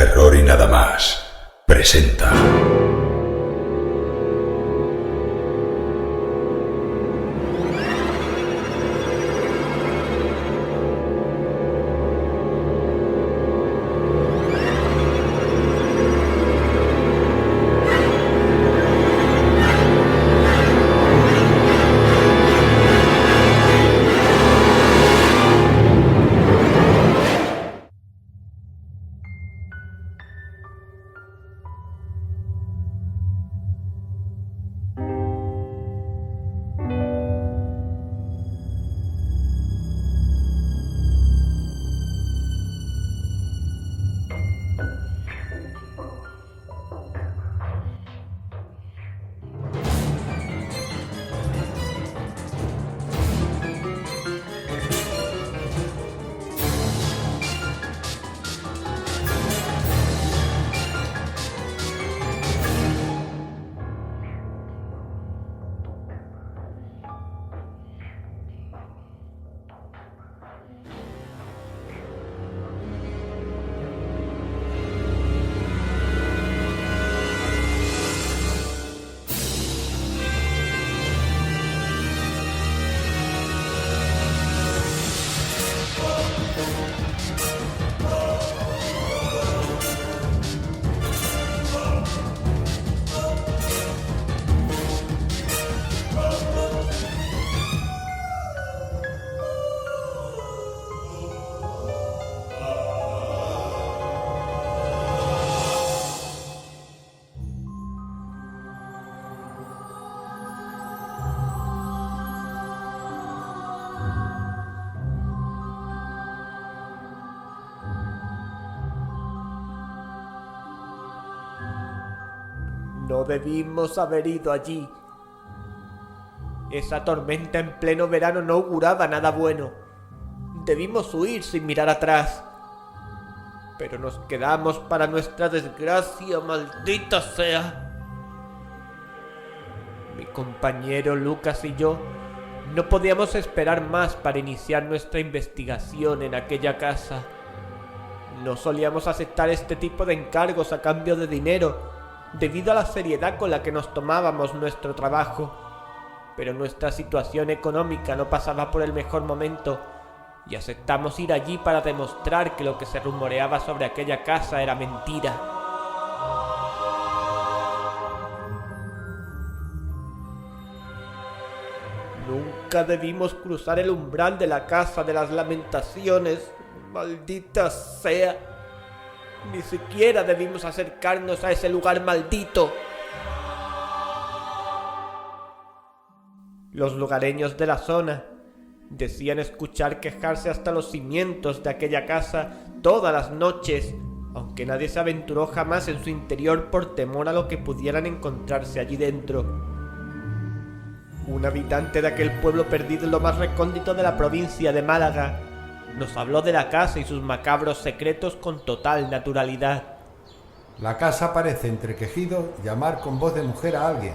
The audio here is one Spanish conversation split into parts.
Terror y nada más. Presenta. No debimos haber ido allí. Esa tormenta en pleno verano no auguraba nada bueno. Debimos huir sin mirar atrás. Pero nos quedamos para nuestra desgracia, maldita sea. Mi compañero Lucas y yo no podíamos esperar más para iniciar nuestra investigación en aquella casa. No solíamos aceptar este tipo de encargos a cambio de dinero, debido a la seriedad con la que nos tomábamos nuestro trabajo, pero nuestra situación económica no pasaba por el mejor momento y aceptamos ir allí para demostrar que lo que se rumoreaba sobre aquella casa era mentira. Nunca debimos cruzar el umbral de la casa de las lamentaciones, maldita sea. Ni siquiera debimos acercarnos a ese lugar maldito. Los lugareños de la zona decían escuchar quejarse hasta los cimientos de aquella casa todas las noches, aunque nadie se aventuró jamás en su interior por temor a lo que pudieran encontrarse allí dentro. Un habitante de aquel pueblo perdido en lo más recóndito de la provincia de Málaga nos habló de la casa y sus macabros secretos con total naturalidad. La casa parece, entre quejidos, llamar con voz de mujer a alguien.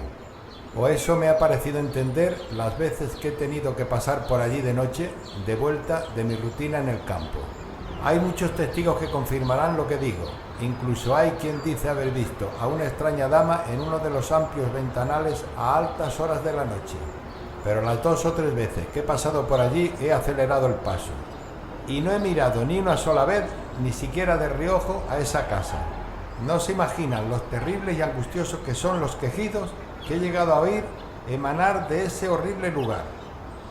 O eso me ha parecido entender las veces que he tenido que pasar por allí de noche, de vuelta de mi rutina en el campo. Hay muchos testigos que confirmarán lo que digo. Incluso hay quien dice haber visto a una extraña dama en uno de los amplios ventanales a altas horas de la noche. Pero las 2 o 3 veces que he pasado por allí he acelerado el paso. Y no he mirado ni una sola vez, ni siquiera de reojo, a esa casa. No se imaginan lo terribles y angustiosos que son los quejidos que he llegado a oír emanar de ese horrible lugar.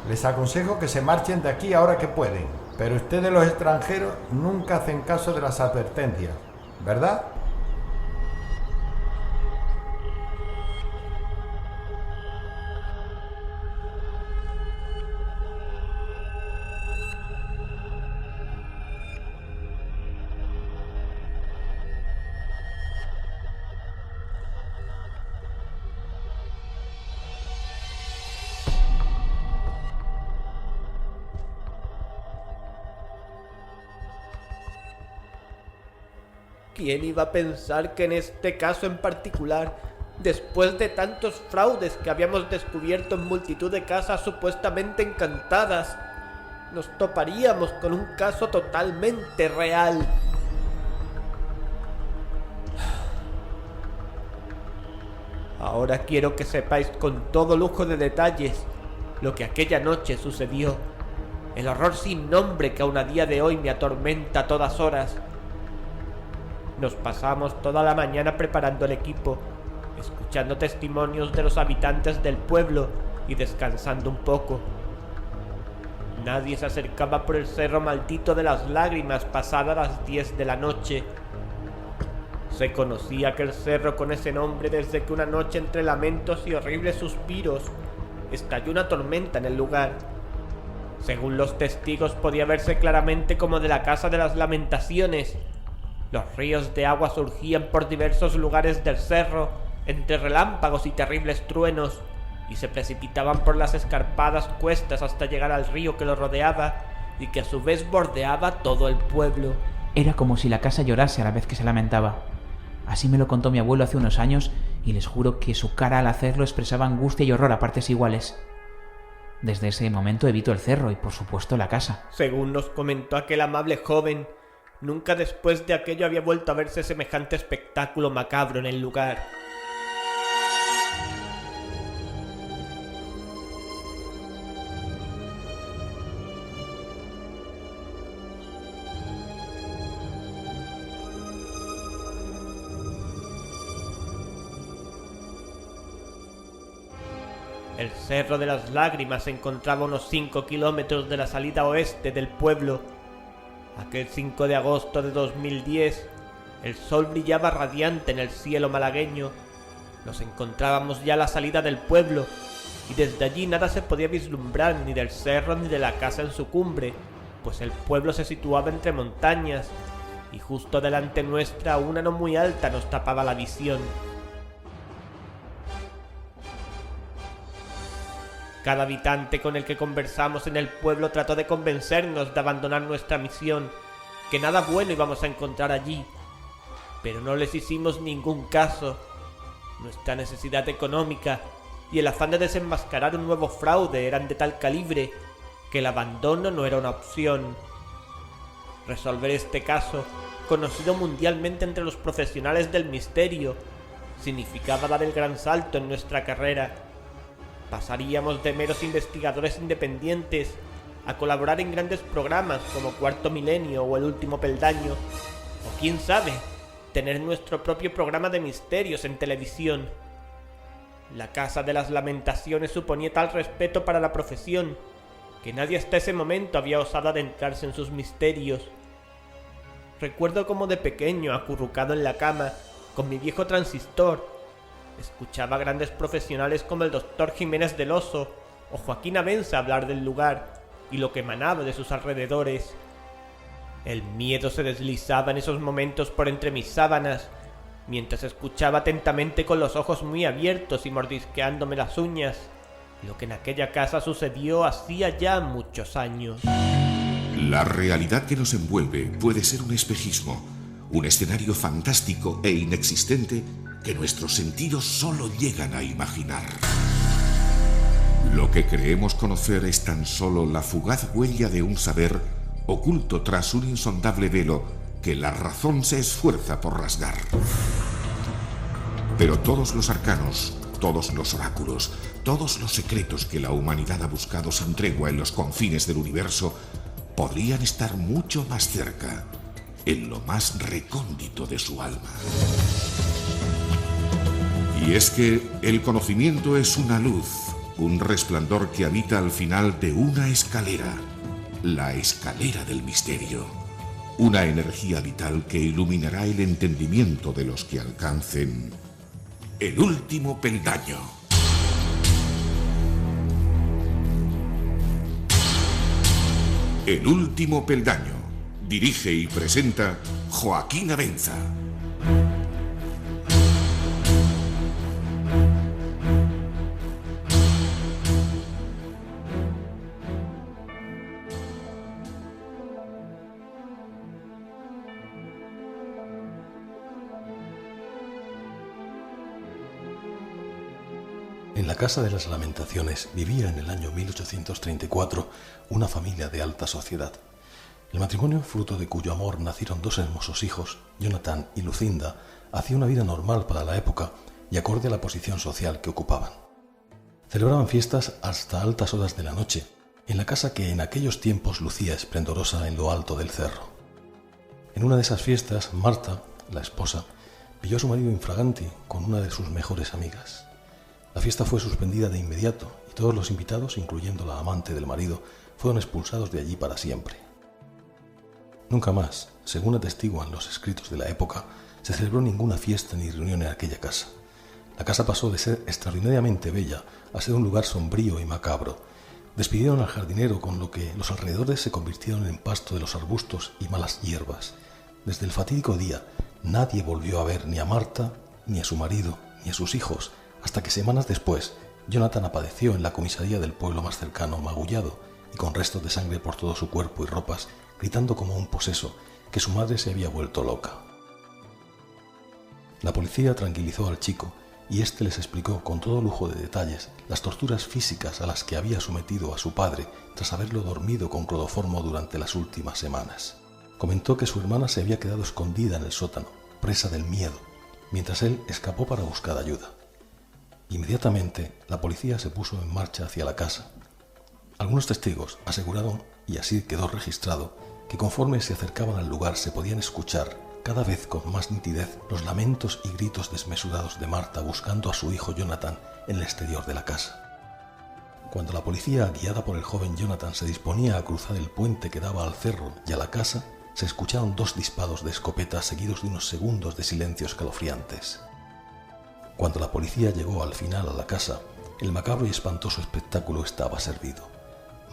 Les aconsejo que se marchen de aquí ahora que pueden, pero ustedes los extranjeros nunca hacen caso de las advertencias, ¿verdad? ¿Quién iba a pensar que en este caso en particular, después de tantos fraudes que habíamos descubierto en multitud de casas supuestamente encantadas, nos toparíamos con un caso totalmente real? Ahora quiero que sepáis con todo lujo de detalles lo que aquella noche sucedió, el horror sin nombre que aún a día de hoy me atormenta a todas horas. Nos pasamos toda la mañana preparando el equipo, escuchando testimonios de los habitantes del pueblo y descansando un poco. Nadie se acercaba por el cerro maldito de las lágrimas pasadas las 10 de la noche. Se conocía aquel cerro con ese nombre desde que una noche entre lamentos y horribles suspiros estalló una tormenta en el lugar. Según los testigos podía verse claramente como de la casa de las lamentaciones. Los ríos de agua surgían por diversos lugares del cerro entre relámpagos y terribles truenos y se precipitaban por las escarpadas cuestas hasta llegar al río que lo rodeaba y que a su vez bordeaba todo el pueblo. Era como si la casa llorase a la vez que se lamentaba. Así me lo contó mi abuelo hace unos años y les juro que su cara al hacerlo expresaba angustia y horror a partes iguales. Desde ese momento evito el cerro y por supuesto la casa. Según nos comentó aquel amable joven, nunca después de aquello había vuelto a verse semejante espectáculo macabro en el lugar. El Cerro de las Lágrimas se encontraba a unos 5 kilómetros de la salida oeste del pueblo. Aquel 5 de agosto de 2010, el sol brillaba radiante en el cielo malagueño. Nos encontrábamos ya a la salida del pueblo, y desde allí nada se podía vislumbrar ni del cerro ni de la casa en su cumbre, pues el pueblo se situaba entre montañas, y justo delante nuestra una no muy alta nos tapaba la visión. Cada habitante con el que conversamos en el pueblo trató de convencernos de abandonar nuestra misión, que nada bueno íbamos a encontrar allí, pero no les hicimos ningún caso. Nuestra necesidad económica y el afán de desenmascarar un nuevo fraude eran de tal calibre que el abandono no era una opción. Resolver este caso, conocido mundialmente entre los profesionales del misterio, significaba dar el gran salto en nuestra carrera. Pasaríamos de meros investigadores independientes a colaborar en grandes programas como Cuarto Milenio o El Último Peldaño, o quién sabe, tener nuestro propio programa de misterios en televisión. La Casa de las Lamentaciones suponía tal respeto para la profesión que nadie hasta ese momento había osado adentrarse en sus misterios. Recuerdo como de pequeño, acurrucado en la cama, con mi viejo transistor, escuchaba a grandes profesionales como el Dr. Jiménez del Oso o Joaquín Abenza hablar del lugar y lo que emanaba de sus alrededores. El miedo se deslizaba en esos momentos por entre mis sábanas, mientras escuchaba atentamente con los ojos muy abiertos y mordisqueándome las uñas lo que en aquella casa sucedió hacía ya muchos años. La realidad que nos envuelve puede ser un espejismo, un escenario fantástico e inexistente que nuestros sentidos solo llegan a imaginar. Lo que creemos conocer es tan solo la fugaz huella de un saber oculto tras un insondable velo que la razón se esfuerza por rasgar. Pero todos los arcanos, todos los oráculos, todos los secretos que la humanidad ha buscado sin tregua en los confines del universo podrían estar mucho más cerca, en lo más recóndito de su alma. Y es que el conocimiento es una luz, un resplandor que habita al final de una escalera, la escalera del misterio, una energía vital que iluminará el entendimiento de los que alcancen el último peldaño. El último peldaño. Dirige y presenta Joaquín Abenza. En la Casa de las Lamentaciones vivía en el año 1834 una familia de alta sociedad. El matrimonio, fruto de cuyo amor nacieron dos hermosos hijos, Jonathan y Lucinda, hacía una vida normal para la época y acorde a la posición social que ocupaban. Celebraban fiestas hasta altas horas de la noche, en la casa que en aquellos tiempos lucía esplendorosa en lo alto del cerro. En una de esas fiestas, Marta, la esposa, pilló a su marido infraganti con una de sus mejores amigas. La fiesta fue suspendida de inmediato y todos los invitados, incluyendo la amante del marido, fueron expulsados de allí para siempre. Nunca más, según atestiguan los escritos de la época, se celebró ninguna fiesta ni reunión en aquella casa. La casa pasó de ser extraordinariamente bella a ser un lugar sombrío y macabro. Despidieron al jardinero, con lo que los alrededores se convirtieron en pasto de los arbustos y malas hierbas. Desde el fatídico día, nadie volvió a ver ni a Marta, ni a su marido, ni a sus hijos, hasta que semanas después, Jonathan apareció en la comisaría del pueblo más cercano, magullado y con restos de sangre por todo su cuerpo y ropas, gritando como un poseso que su madre se había vuelto loca. La policía tranquilizó al chico y éste les explicó con todo lujo de detalles las torturas físicas a las que había sometido a su padre tras haberlo dormido con cloroformo durante las últimas semanas. Comentó que su hermana se había quedado escondida en el sótano, presa del miedo, mientras él escapó para buscar ayuda. Inmediatamente, la policía se puso en marcha hacia la casa. Algunos testigos aseguraron, y así quedó registrado, que conforme se acercaban al lugar se podían escuchar cada vez con más nitidez los lamentos y gritos desmesurados de Marta buscando a su hijo Jonathan en el exterior de la casa. Cuando la policía, guiada por el joven Jonathan, se disponía a cruzar el puente que daba al cerro y a la casa, se escucharon 2 disparos de escopeta seguidos de unos segundos de silencio escalofriantes. Cuando la policía llegó al final a la casa, el macabro y espantoso espectáculo estaba servido.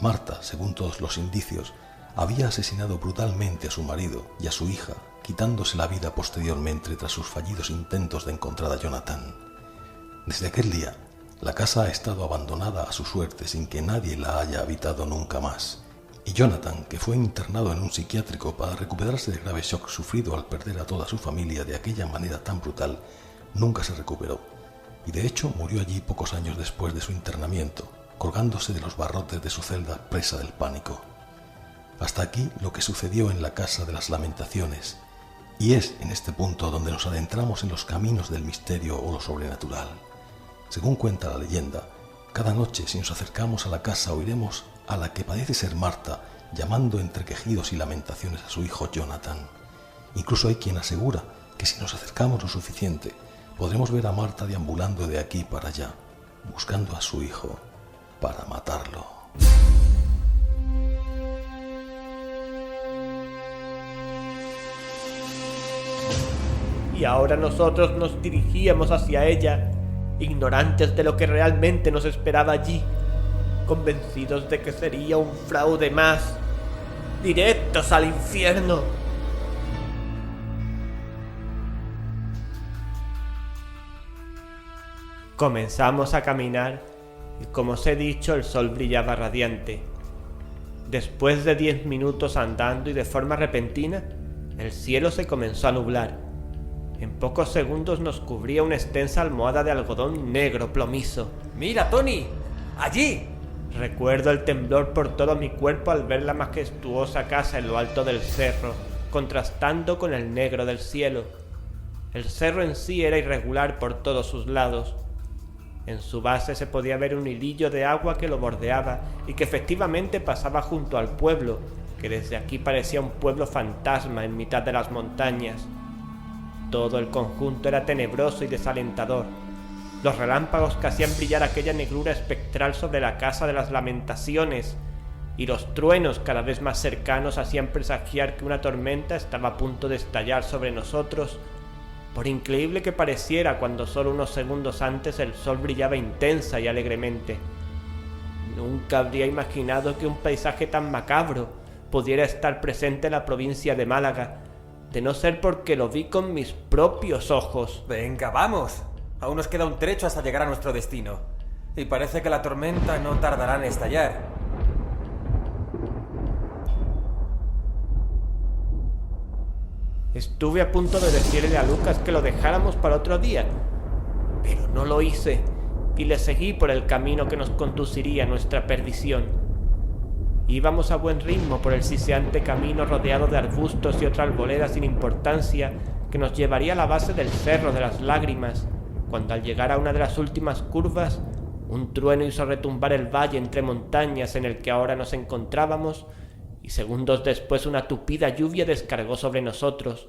Marta, según todos los indicios, había asesinado brutalmente a su marido y a su hija, quitándose la vida posteriormente tras sus fallidos intentos de encontrar a Jonathan. Desde aquel día, la casa ha estado abandonada a su suerte sin que nadie la haya habitado nunca más. Y Jonathan, que fue internado en un psiquiátrico para recuperarse del grave shock sufrido al perder a toda su familia de aquella manera tan brutal, nunca se recuperó, y de hecho murió allí pocos años después de su internamiento, colgándose de los barrotes de su celda presa del pánico. Hasta aquí lo que sucedió en la Casa de las Lamentaciones, y es en este punto donde nos adentramos en los caminos del misterio o lo sobrenatural. Según cuenta la leyenda, cada noche si nos acercamos a la casa oiremos a la que parece ser Marta llamando entre quejidos y lamentaciones a su hijo Jonathan. Incluso hay quien asegura que si nos acercamos lo suficiente, podremos ver a Marta deambulando de aquí para allá, buscando a su hijo para matarlo. Y ahora nosotros nos dirigíamos hacia ella, ignorantes de lo que realmente nos esperaba allí, convencidos de que sería un fraude más, directos al infierno. Comenzamos a caminar y, como os he dicho, el sol brillaba radiante. Después de 10 minutos andando y de forma repentina, el cielo se comenzó a nublar. En pocos segundos nos cubría una extensa almohada de algodón negro plomizo. ¡Mira, Tony! ¡Allí! Recuerdo el temblor por todo mi cuerpo al ver la majestuosa casa en lo alto del cerro, contrastando con el negro del cielo. El cerro en sí era irregular por todos sus lados. En su base se podía ver un hilillo de agua que lo bordeaba y que efectivamente pasaba junto al pueblo, que desde aquí parecía un pueblo fantasma en mitad de las montañas. Todo el conjunto era tenebroso y desalentador. Los relámpagos que hacían brillar aquella negrura espectral sobre la Casa de las Lamentaciones y los truenos cada vez más cercanos hacían presagiar que una tormenta estaba a punto de estallar sobre nosotros, por increíble que pareciera cuando solo unos segundos antes el sol brillaba intensa y alegremente. Nunca habría imaginado que un paisaje tan macabro pudiera estar presente en la provincia de Málaga, de no ser porque lo vi con mis propios ojos. Venga, vamos. Aún nos queda un trecho hasta llegar a nuestro destino. Y parece que la tormenta no tardará en estallar. Estuve a punto de decirle a Lucas que lo dejáramos para otro día, pero no lo hice y le seguí por el camino que nos conduciría a nuestra perdición. Íbamos a buen ritmo por el siseante camino rodeado de arbustos y otra arboleda sin importancia que nos llevaría a la base del Cerro de las Lágrimas, cuando al llegar a una de las últimas curvas, un trueno hizo retumbar el valle entre montañas en el que ahora nos encontrábamos, y segundos después una tupida lluvia descargó sobre nosotros.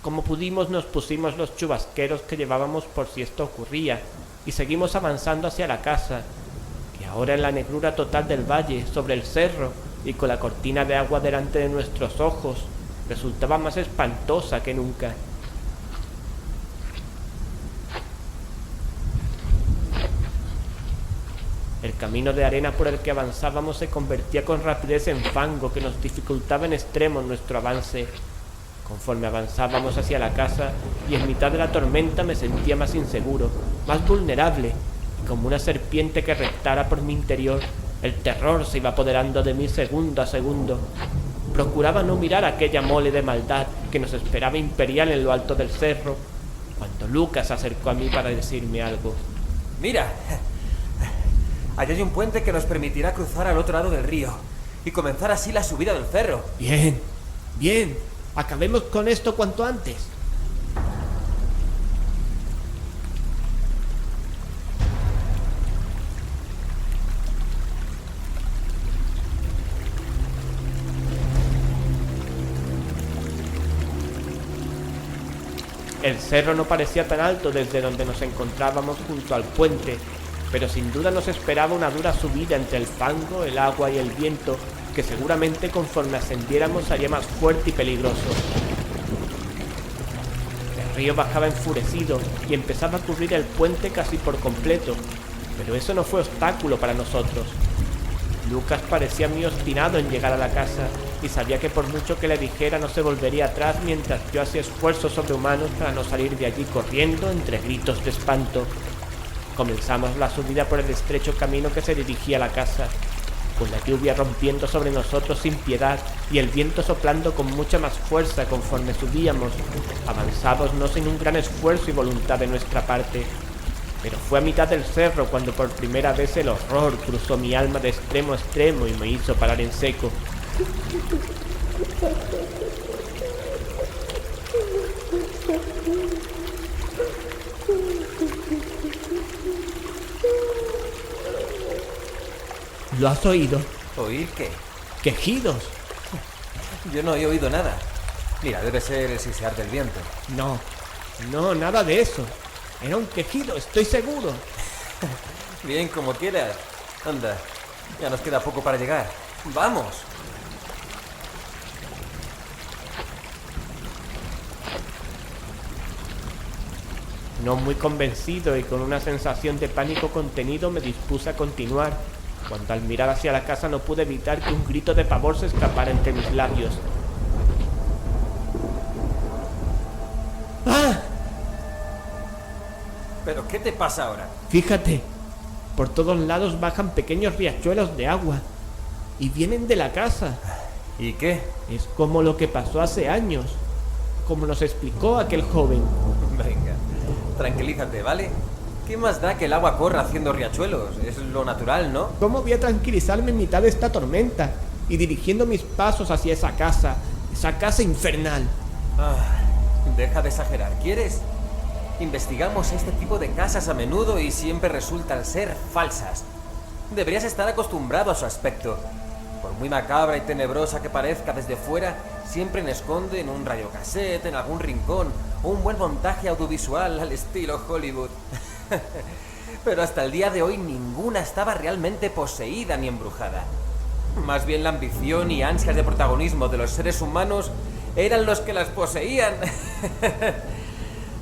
Como pudimos nos pusimos los chubasqueros que llevábamos por si esto ocurría, y seguimos avanzando hacia la casa, que ahora en la negrura total del valle, sobre el cerro, y con la cortina de agua delante de nuestros ojos, resultaba más espantosa que nunca. El camino de arena por el que avanzábamos se convertía con rapidez en fango que nos dificultaba en extremo nuestro avance. Conforme avanzábamos hacia la casa y en mitad de la tormenta me sentía más inseguro, más vulnerable, y como una serpiente que reptara por mi interior, el terror se iba apoderando de mí segundo a segundo. Procuraba no mirar aquella mole de maldad que nos esperaba imperial en lo alto del cerro, cuando Lucas se acercó a mí para decirme algo. Mira, allí hay un puente que nos permitirá cruzar al otro lado del río y comenzar así la subida del cerro. Bien, bien, acabemos con esto cuanto antes. El cerro no parecía tan alto desde donde nos encontrábamos junto al puente, pero sin duda nos esperaba una dura subida entre el fango, el agua y el viento, que seguramente conforme ascendiéramos haría más fuerte y peligroso. El río bajaba enfurecido y empezaba a cubrir el puente casi por completo, pero eso no fue obstáculo para nosotros. Lucas parecía muy obstinado en llegar a la casa y sabía que por mucho que le dijera no se volvería atrás mientras yo hacía esfuerzos sobrehumanos para no salir de allí corriendo entre gritos de espanto. Comenzamos la subida por el estrecho camino que se dirigía a la casa, con la lluvia rompiendo sobre nosotros sin piedad y el viento soplando con mucha más fuerza conforme subíamos. Avanzamos no sin un gran esfuerzo y voluntad de nuestra parte, pero fue a mitad del cerro cuando por primera vez el horror cruzó mi alma de extremo a extremo y me hizo parar en seco. ¿Lo has oído? ¿Oír qué? ¡Quejidos! Yo no he oído nada. Mira, debe ser el sisear del viento. No, nada de eso. Era un quejido, estoy seguro. Bien, como quieras. Anda, ya nos queda poco para llegar. ¡Vamos! No muy convencido y con una sensación de pánico contenido me dispuse a continuar, cuando al mirar hacia la casa no pude evitar que un grito de pavor se escapara entre mis labios. ¡Ah! ¿Pero qué te pasa ahora? Fíjate, por todos lados bajan pequeños riachuelos de agua y vienen de la casa. ¿Y qué? Es como lo que pasó hace años, como nos explicó aquel joven. Venga, tranquilízate, ¿vale? ¿Qué más da que el agua corra haciendo riachuelos? Es lo natural, ¿no? ¿Cómo voy a tranquilizarme en mitad de esta tormenta y dirigiendo mis pasos hacia esa casa infernal? Deja de exagerar, ¿quieres? Investigamos este tipo de casas a menudo y siempre resultan ser falsas. Deberías estar acostumbrado a su aspecto. Por muy macabra y tenebrosa que parezca desde fuera, siempre esconde en un radiocassette, en algún rincón, o un buen montaje audiovisual al estilo Hollywood. Pero hasta el día de hoy ninguna estaba realmente poseída ni embrujada. Más bien la ambición y ansias de protagonismo de los seres humanos eran los que las poseían.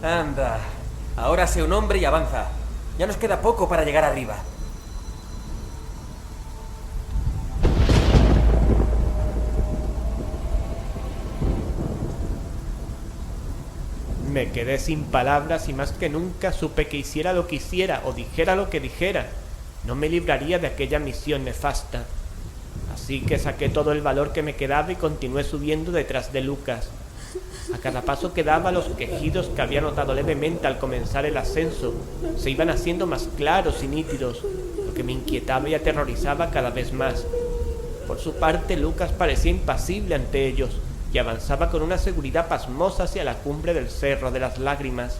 Anda, ahora sé un hombre y avanza. Ya nos queda poco para llegar arriba. Me quedé sin palabras y más que nunca supe que hiciera lo que hiciera o dijera lo que dijera, no me libraría de aquella misión nefasta. Así que saqué todo el valor que me quedaba y continué subiendo detrás de Lucas. A cada paso que daba, los quejidos que había notado levemente al comenzar el ascenso se iban haciendo más claros y nítidos, lo que me inquietaba y aterrorizaba cada vez más. Por su parte, Lucas parecía impasible ante ellos y avanzaba con una seguridad pasmosa hacia la cumbre del Cerro de las Lágrimas.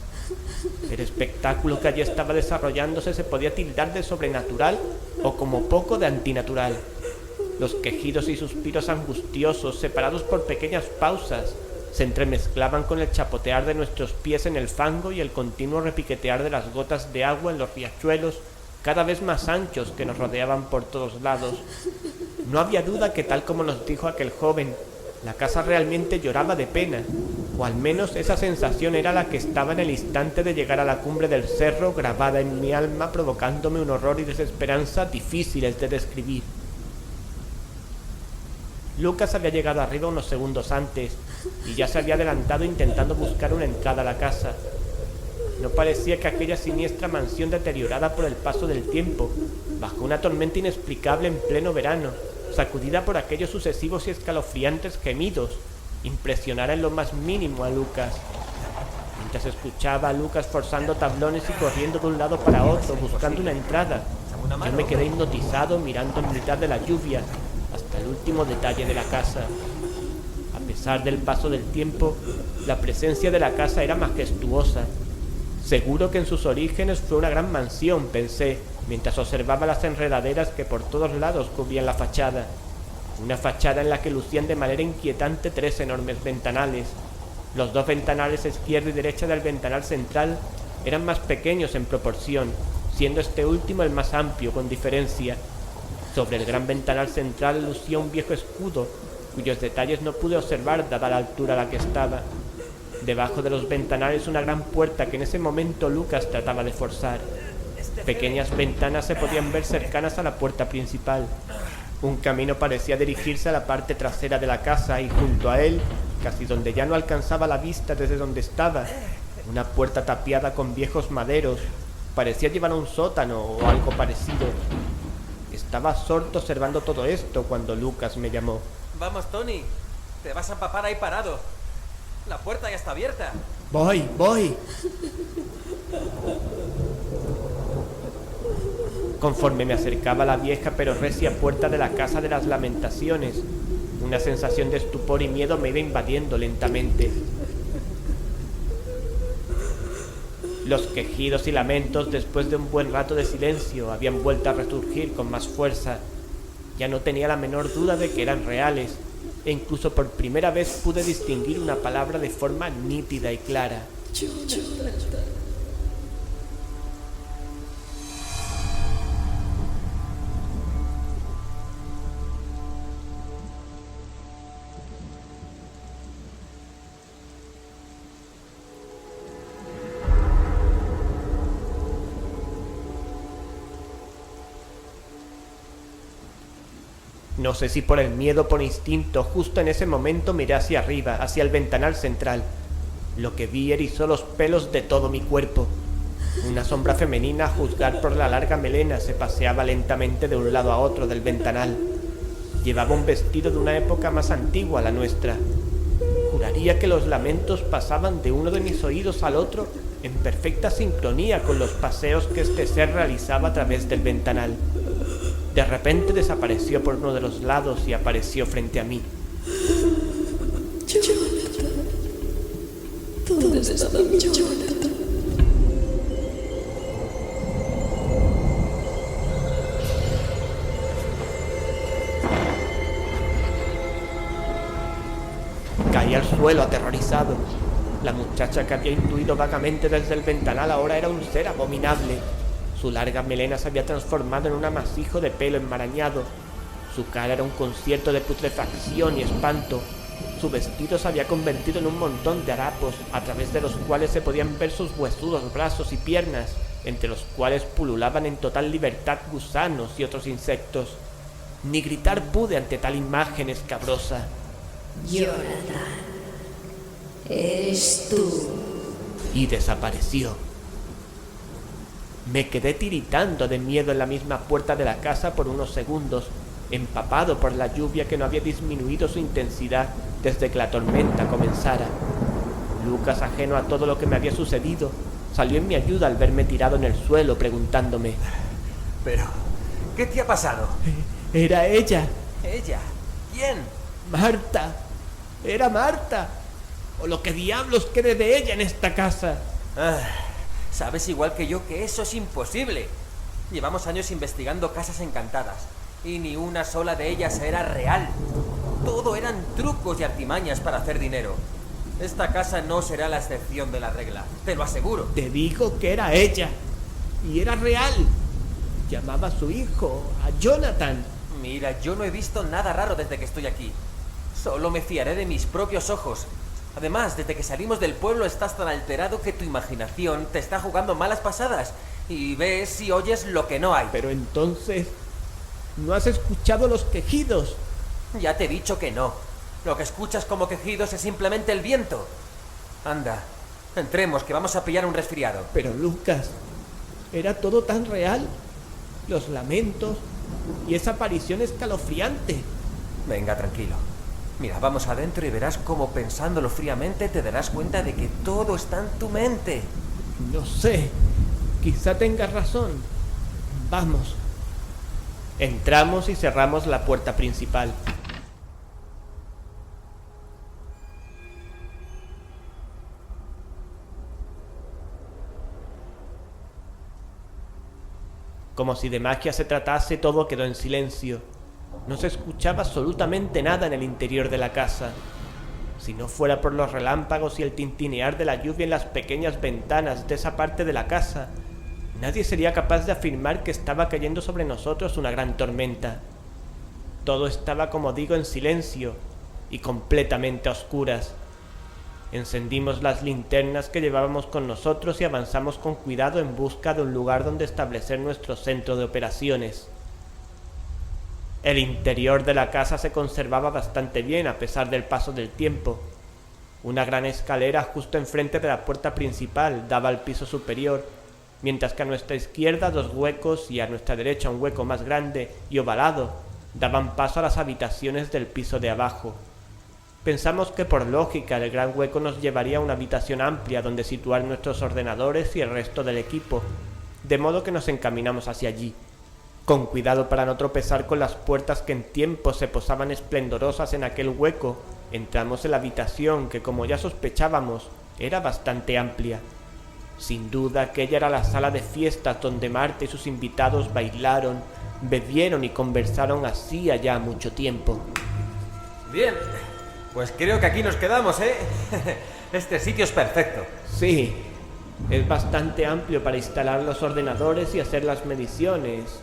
El espectáculo que allí estaba desarrollándose se podía tildar de sobrenatural o como poco de antinatural. Los quejidos y suspiros angustiosos, separados por pequeñas pausas, se entremezclaban con el chapotear de nuestros pies en el fango y el continuo repiquetear de las gotas de agua en los riachuelos cada vez más anchos que nos rodeaban por todos lados. No había duda que, tal como nos dijo aquel joven, la casa realmente lloraba de pena, o al menos esa sensación era la que estaba en el instante de llegar a la cumbre del cerro, grabada en mi alma, provocándome un horror y desesperanza difíciles de describir. Lucas había llegado arriba unos segundos antes y ya se había adelantado intentando buscar una entrada a la casa. No parecía que aquella siniestra mansión deteriorada por el paso del tiempo, bajo una tormenta inexplicable en pleno verano, sacudida por aquellos sucesivos y escalofriantes gemidos, impresionara en lo más mínimo a Lucas. Mientras escuchaba a Lucas forzando tablones y corriendo de un lado para otro buscando una entrada, yo me quedé hipnotizado mirando en mitad de la lluvia hasta el último detalle de la casa. A pesar del paso del tiempo, la presencia de la casa era majestuosa. Seguro que en sus orígenes fue una gran mansión, pensé, mientras observaba las enredaderas que por todos lados cubrían la fachada. Una fachada en la que lucían de manera inquietante 3 enormes ventanales. Los 2 ventanales izquierda y derecha del ventanal central eran más pequeños en proporción, siendo este último el más amplio con diferencia. Sobre el gran ventanal central lucía un viejo escudo, cuyos detalles no pude observar dada la altura a la que estaba. Debajo de los ventanales una gran puerta que en ese momento Lucas trataba de forzar. Pequeñas ventanas se podían ver cercanas a la puerta principal. Un camino parecía dirigirse a la parte trasera de la casa y junto a él, casi donde ya no alcanzaba la vista desde donde estaba, una puerta tapiada con viejos maderos, parecía llevar a un sótano o algo parecido. Estaba absorto observando todo esto cuando Lucas me llamó. Vamos, Tony, te vas a empapar ahí parado. La puerta ya está abierta. Voy. Conforme me acercaba a la vieja pero recia puerta de la Casa de las Lamentaciones, una sensación de estupor y miedo me iba invadiendo lentamente. Los quejidos y lamentos, después de un buen rato de silencio, habían vuelto a resurgir con más fuerza. Ya no tenía la menor duda de que eran reales, e incluso por primera vez pude distinguir una palabra de forma nítida y clara. No sé si por el miedo o por instinto, justo en ese momento miré hacia arriba, hacia el ventanal central. Lo que vi erizó los pelos de todo mi cuerpo. Una sombra femenina, a juzgar por la larga melena, se paseaba lentamente de un lado a otro del ventanal. Llevaba un vestido de una época más antigua a la nuestra. Juraría que los lamentos pasaban de uno de mis oídos al otro en perfecta sincronía con los paseos que este ser realizaba a través del ventanal. De repente desapareció por uno de los lados y apareció frente a mí. Jonathan, ¿dónde está mi Jonathan? Caí al suelo aterrorizado. La muchacha que había intuido vagamente desde el ventanal ahora era un ser abominable. Su larga melena se había transformado en un amasijo de pelo enmarañado. Su cara era un concierto de putrefacción y espanto. Su vestido se había convertido en un montón de harapos, a través de los cuales se podían ver sus huesudos brazos y piernas, entre los cuales pululaban en total libertad gusanos y otros insectos. Ni gritar pude ante tal imagen escabrosa. Jonathan, eres tú. Y desapareció. Me quedé tiritando de miedo en la misma puerta de la casa por unos segundos, empapado por la lluvia que no había disminuido su intensidad desde que la tormenta comenzara. Lucas, ajeno a todo lo que me había sucedido, salió en mi ayuda al verme tirado en el suelo, preguntándome: Pero, ¿qué te ha pasado? Era ella. Ella. ¿Quién? Marta. Era Marta. O lo que diablos quede de ella en esta casa. Sabes igual que yo que eso es imposible. Llevamos años investigando casas encantadas y ni una sola de ellas era real. Todo eran trucos y artimañas para hacer dinero. Esta casa no será la excepción de la regla, te lo aseguro. Te digo que era ella. Y era real. Llamaba a su hijo, a Jonathan. Mira, yo no he visto nada raro desde que estoy aquí. Solo me fiaré de mis propios ojos. Además, desde que salimos del pueblo estás tan alterado que tu imaginación te está jugando malas pasadas. Y ves y oyes lo que no hay. Pero entonces, ¿no has escuchado los quejidos? Ya te he dicho que no. Lo que escuchas como quejidos es simplemente el viento. Anda, entremos, que vamos a pillar un resfriado. Pero Lucas, era todo tan real. Los lamentos y esa aparición escalofriante. Venga, tranquilo. Mira, vamos adentro y verás cómo pensándolo fríamente te darás cuenta de que todo está en tu mente. No sé, quizá tengas razón. Vamos. Entramos y cerramos la puerta principal. Como si de magia se tratase, todo quedó en silencio. No se escuchaba absolutamente nada en el interior de la casa. Si no fuera por los relámpagos y el tintinear de la lluvia en las pequeñas ventanas de esa parte de la casa, nadie sería capaz de afirmar que estaba cayendo sobre nosotros una gran tormenta. Todo estaba, como digo, en silencio y completamente a oscuras. Encendimos las linternas que llevábamos con nosotros y avanzamos con cuidado en busca de un lugar donde establecer nuestro centro de operaciones. El interior de la casa se conservaba bastante bien a pesar del paso del tiempo. Una gran escalera justo enfrente de la puerta principal daba al piso superior, mientras que a nuestra izquierda 2 huecos y a nuestra derecha un hueco más grande y ovalado daban paso a las habitaciones del piso de abajo. Pensamos que por lógica el gran hueco nos llevaría a una habitación amplia donde situar nuestros ordenadores y el resto del equipo, de modo que nos encaminamos hacia allí, con cuidado para no tropezar con las puertas que en tiempo se posaban esplendorosas en aquel hueco. Entramos en la habitación que, como ya sospechábamos, era bastante amplia. Sin duda aquella era la sala de fiestas donde Marta y sus invitados bailaron, bebieron y conversaron hacía ya mucho tiempo. Bien, pues creo que aquí nos quedamos, ¿eh? Este sitio es perfecto. Sí, es bastante amplio para instalar los ordenadores y hacer las mediciones.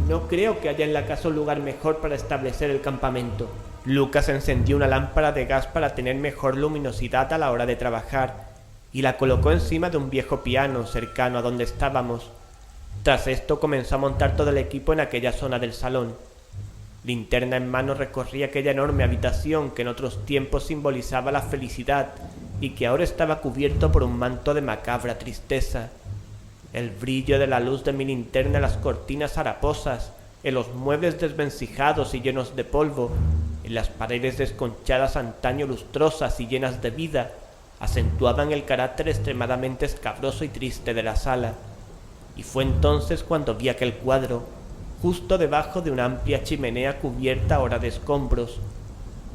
No creo que haya en la casa un lugar mejor para establecer el campamento. Lucas encendió una lámpara de gas para tener mejor luminosidad a la hora de trabajar y la colocó encima de un viejo piano cercano a donde estábamos. Tras esto comenzó a montar todo el equipo en aquella zona del salón. Linterna en mano recorría aquella enorme habitación que en otros tiempos simbolizaba la felicidad y que ahora estaba cubierto por un manto de macabra tristeza. El brillo de la luz de mi linterna en las cortinas haraposas, en los muebles desvencijados y llenos de polvo, en las paredes desconchadas antaño lustrosas y llenas de vida, acentuaban el carácter extremadamente escabroso y triste de la sala. Y fue entonces cuando vi aquel cuadro, justo debajo de una amplia chimenea cubierta ahora de escombros.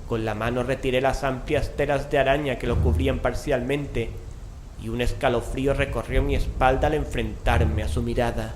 Con la mano retiré las amplias telas de araña que lo cubrían parcialmente, y un escalofrío recorrió mi espalda al enfrentarme a su mirada.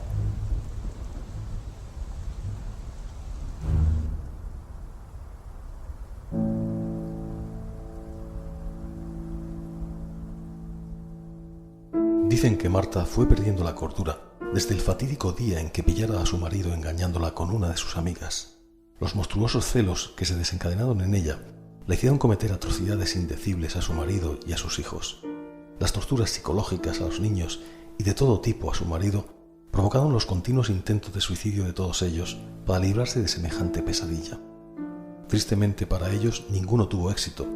Dicen que Marta fue perdiendo la cordura desde el fatídico día en que pillara a su marido engañándola con una de sus amigas. Los monstruosos celos que se desencadenaron en ella le hicieron cometer atrocidades indecibles a su marido y a sus hijos. Las torturas psicológicas a los niños y de todo tipo a su marido provocaron los continuos intentos de suicidio de todos ellos para librarse de semejante pesadilla. Tristemente para ellos ninguno tuvo éxito,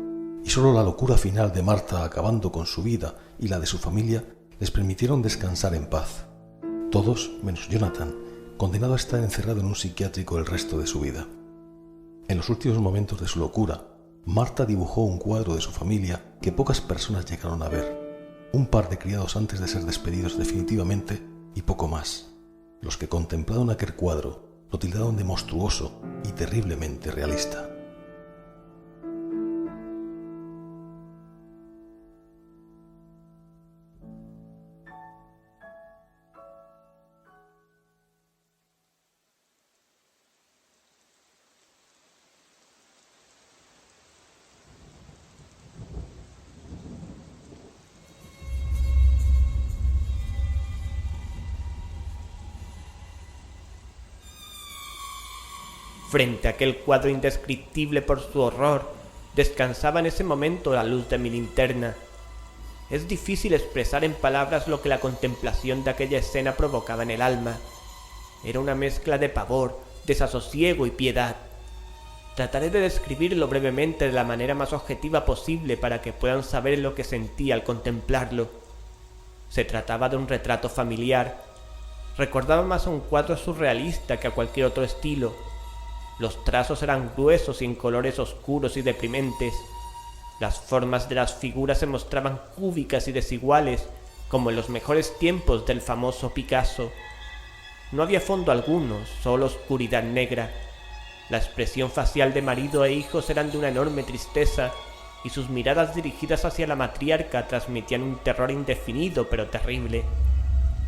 y solo la locura final de Marta acabando con su vida y la de su familia les permitieron descansar en paz. Todos, menos Jonathan, condenado a estar encerrado en un psiquiátrico el resto de su vida. En los últimos momentos de su locura, Marta dibujó un cuadro de su familia que pocas personas llegaron a ver. Un par de criados antes de ser despedidos definitivamente y poco más. Los que contemplaron aquel cuadro lo tildaron de monstruoso y terriblemente realista. Frente a aquel cuadro indescriptible por su horror, descansaba en ese momento la luz de mi linterna. Es difícil expresar en palabras lo que la contemplación de aquella escena provocaba en el alma. Era una mezcla de pavor, desasosiego y piedad. Trataré de describirlo brevemente de la manera más objetiva posible para que puedan saber lo que sentí al contemplarlo. Se trataba de un retrato familiar. Recordaba más a un cuadro surrealista que a cualquier otro estilo. Los trazos eran gruesos y en colores oscuros y deprimentes. Las formas de las figuras se mostraban cúbicas y desiguales, como en los mejores tiempos del famoso Picasso. No había fondo alguno, solo oscuridad negra. La expresión facial de marido e hijos eran de una enorme tristeza, y sus miradas dirigidas hacia la matriarca transmitían un terror indefinido pero terrible.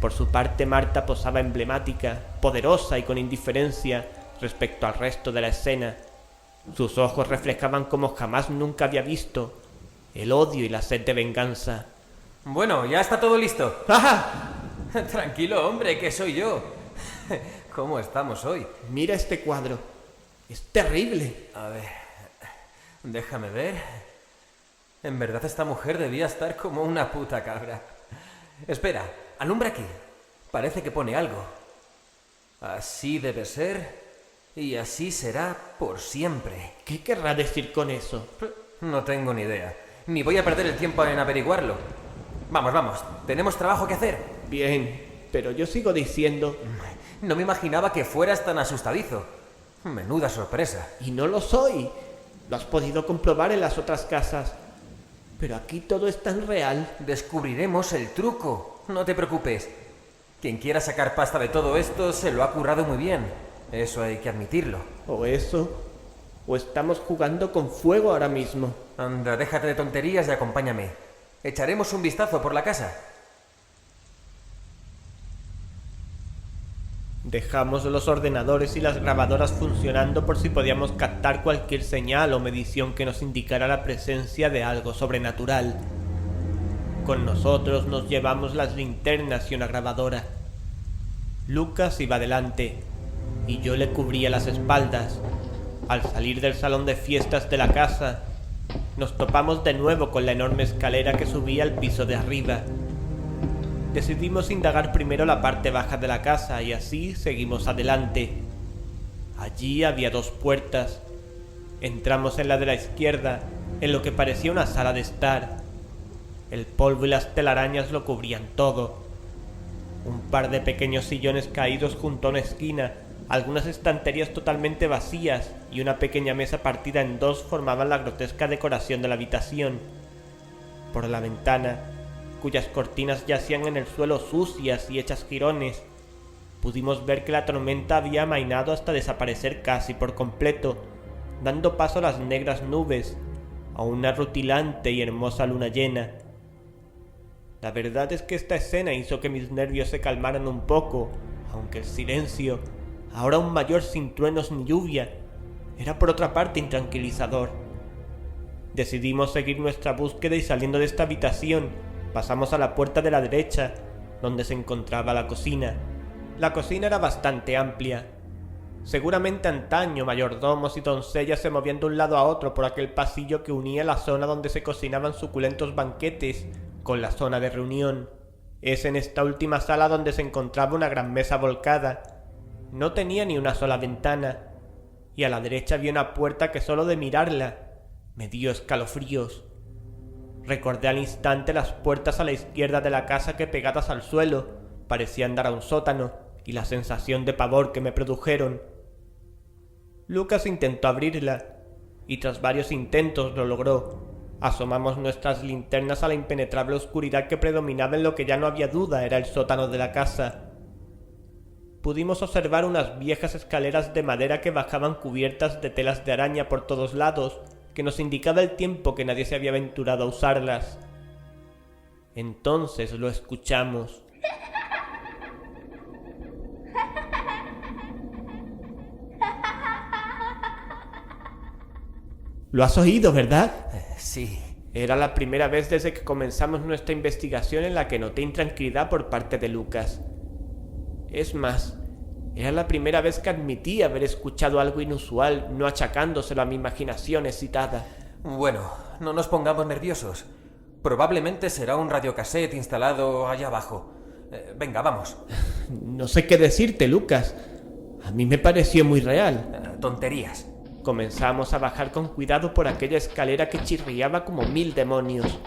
Por su parte, Marta posaba emblemática, poderosa y con indiferencia respecto al resto de la escena. Sus ojos reflejaban como jamás nunca había visto el odio y la sed de venganza. Bueno, ya está todo listo. ¡Ah! Tranquilo, hombre, que soy yo. ¿Cómo estamos hoy? Mira este cuadro. Es terrible. A ver, déjame ver. En verdad esta mujer debía estar como una puta cabra. Espera, alumbra aquí. Parece que pone algo. Así debe ser y así será por siempre. ¿Qué querrá decir con eso? No tengo ni idea. Ni voy a perder el tiempo en averiguarlo. Vamos, tenemos trabajo que hacer. Bien, pero yo sigo diciendo... No me imaginaba que fueras tan asustadizo. Menuda sorpresa. Y no lo soy. Lo has podido comprobar en las otras casas. Pero aquí todo es tan real. Descubriremos el truco. No te preocupes. Quien quiera sacar pasta de todo esto se lo ha currado muy bien. Eso hay que admitirlo. O eso, o estamos jugando con fuego ahora mismo. Anda, déjate de tonterías y acompáñame. Echaremos un vistazo por la casa. Dejamos los ordenadores y las grabadoras funcionando por si podíamos captar cualquier señal o medición que nos indicara la presencia de algo sobrenatural. Con nosotros nos llevamos las linternas y una grabadora. Lucas iba delante y yo le cubría las espaldas. Al salir del salón de fiestas de la casa, nos topamos de nuevo con la enorme escalera que subía al piso de arriba. Decidimos indagar primero la parte baja de la casa y así seguimos adelante. Allí había dos puertas. Entramos en la de la izquierda, en lo que parecía una sala de estar. El polvo y las telarañas lo cubrían todo. Un par de pequeños sillones caídos junto a una esquina, algunas estanterías totalmente vacías y una pequeña mesa partida en dos formaban la grotesca decoración de la habitación. Por la ventana, cuyas cortinas yacían en el suelo sucias y hechas jirones, pudimos ver que la tormenta había amainado hasta desaparecer casi por completo, dando paso a las negras nubes, a una rutilante y hermosa luna llena. La verdad es que esta escena hizo que mis nervios se calmaran un poco, aunque el silencio, ahora aún mayor sin truenos ni lluvia, era por otra parte intranquilizador. Decidimos seguir nuestra búsqueda y saliendo de esta habitación, pasamos a la puerta de la derecha, donde se encontraba la cocina. La cocina era bastante amplia. Seguramente antaño mayordomos y doncellas se movían de un lado a otro por aquel pasillo que unía la zona donde se cocinaban suculentos banquetes con la zona de reunión. Es en esta última sala donde se encontraba una gran mesa volcada. No tenía ni una sola ventana, y a la derecha había una puerta que solo de mirarla me dio escalofríos. Recordé al instante las puertas a la izquierda de la casa que, pegadas al suelo, parecían dar a un sótano, y la sensación de pavor que me produjeron. Lucas intentó abrirla, y tras varios intentos lo logró. Asomamos nuestras linternas a la impenetrable oscuridad que predominaba en lo que ya no había duda era el sótano de la casa. pudimos observar unas viejas escaleras de madera que bajaban cubiertas de telas de araña por todos lados, que nos indicaba el tiempo que nadie se había aventurado a usarlas. Entonces lo escuchamos. ¿Lo has oído, verdad? Sí. Era la primera vez desde que comenzamos nuestra investigación en la que noté intranquilidad por parte de Lucas. Es más, era la primera vez que admití haber escuchado algo inusual, no achacándoselo a mi imaginación excitada. Bueno, no nos pongamos nerviosos. Probablemente será un radiocassette instalado allá abajo. Venga, vamos. No sé qué decirte, Lucas. A mí me pareció muy real. Tonterías. Comenzamos a bajar con cuidado por aquella escalera que chirriaba como 1000 demonios.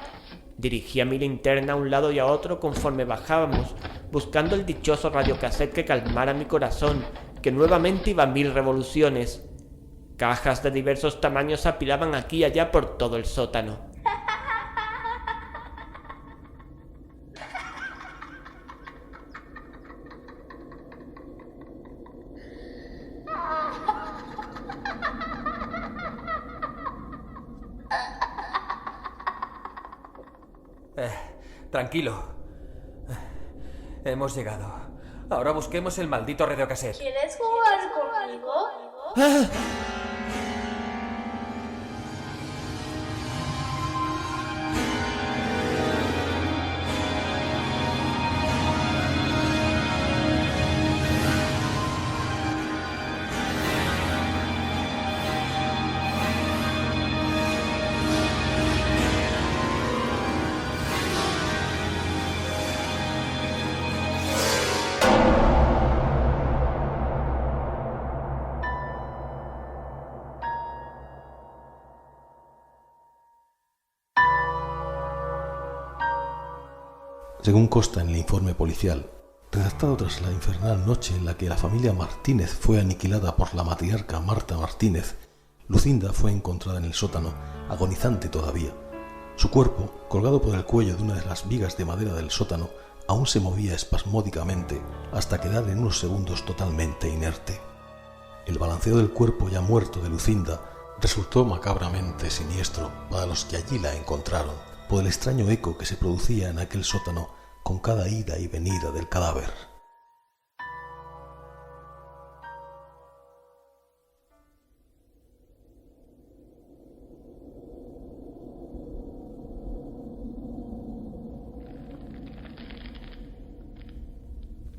Dirigía mi linterna a un lado y a otro conforme bajábamos, buscando el dichoso radiocassette que calmara mi corazón, que nuevamente iba a 1000 revoluciones. Cajas de diversos tamaños se apilaban aquí y allá por todo el sótano. Tranquilo. Hemos llegado. Ahora busquemos el maldito radiocassette. ¿Quieres jugar conmigo? ¡Ah! Según consta en el informe policial, redactado tras la infernal noche en la que la familia Martínez fue aniquilada por la matriarca Marta Martínez, Lucinda fue encontrada en el sótano, agonizante todavía. Su cuerpo, colgado por el cuello de una de las vigas de madera del sótano, aún se movía espasmódicamente hasta quedar en unos segundos totalmente inerte. El balanceo del cuerpo ya muerto de Lucinda resultó macabramente siniestro para los que allí la encontraron, por el extraño eco que se producía en aquel sótano con cada ida y venida del cadáver.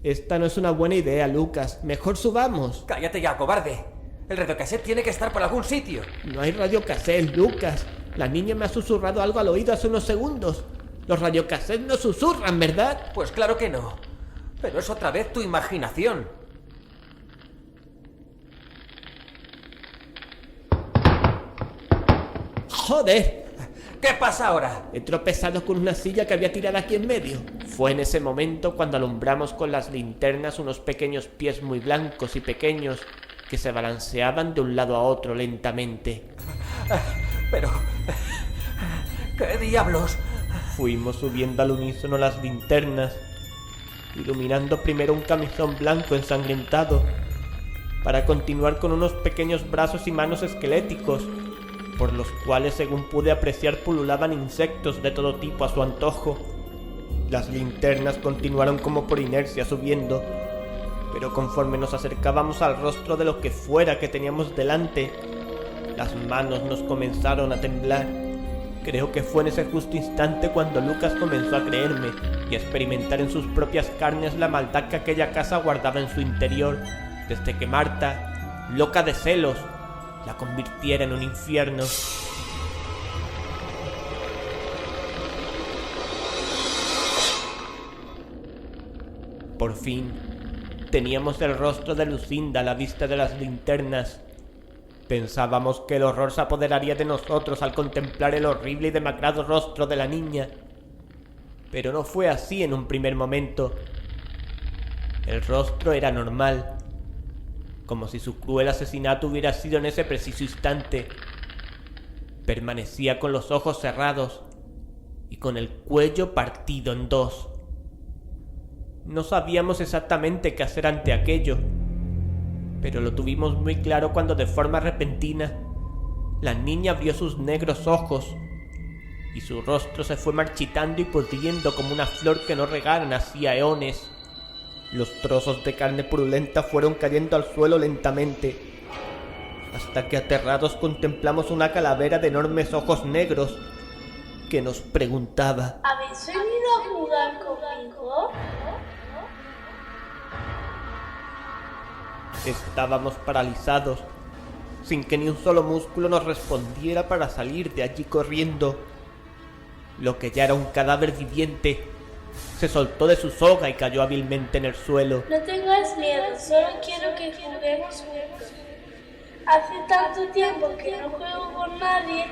Esta no es una buena idea, Lucas. Mejor subamos. ¡Cállate ya, cobarde! El radiocassette tiene que estar por algún sitio. No hay radiocassette, Lucas. La niña me ha susurrado algo al oído hace unos segundos. Los radiocassettes no susurran, ¿verdad? Pues claro que no. Pero es otra vez tu imaginación. ¡Joder! ¿Qué pasa ahora? He tropezado con una silla que había tirado aquí en medio. Fue en ese momento cuando alumbramos con las linternas unos pequeños pies muy blancos y pequeños que se balanceaban de un lado a otro lentamente. Pero... ¿qué diablos? Fuimos subiendo al unísono las linternas, iluminando primero un camisón blanco ensangrentado, para continuar con unos pequeños brazos y manos esqueléticos, por los cuales, según pude apreciar, pululaban insectos de todo tipo a su antojo. Las linternas continuaron como por inercia subiendo, pero conforme nos acercábamos al rostro de lo que fuera que teníamos delante, las manos nos comenzaron a temblar. Creo que fue en ese justo instante cuando Lucas comenzó a creerme y a experimentar en sus propias carnes la maldad que aquella casa guardaba en su interior, desde que Marta, loca de celos, la convirtiera en un infierno. Por fin, teníamos el rostro de Lucinda a la vista de las linternas. Pensábamos que el horror se apoderaría de nosotros al contemplar el horrible y demacrado rostro de la niña. Pero no fue así en un primer momento. El rostro era normal, como si su cruel asesinato hubiera sido en ese preciso instante. Permanecía con los ojos cerrados y con el cuello partido en dos. No sabíamos exactamente qué hacer ante aquello, pero lo tuvimos muy claro cuando de forma repentina la niña abrió sus negros ojos y su rostro se fue marchitando y pudriendo como una flor que no regaran hacía eones. Los trozos de carne purulenta fueron cayendo al suelo lentamente, hasta que aterrados contemplamos una calavera de enormes ojos negros que nos preguntaba: ¿Habéis venido a jugar conmigo? Estábamos paralizados, sin que ni un solo músculo nos respondiera para salir de allí corriendo. Lo que ya era un cadáver viviente se soltó de su soga y cayó hábilmente en el suelo. No tengas miedo, solo quiero que juguemos juntos. Hace tanto tiempo que no juego con nadie.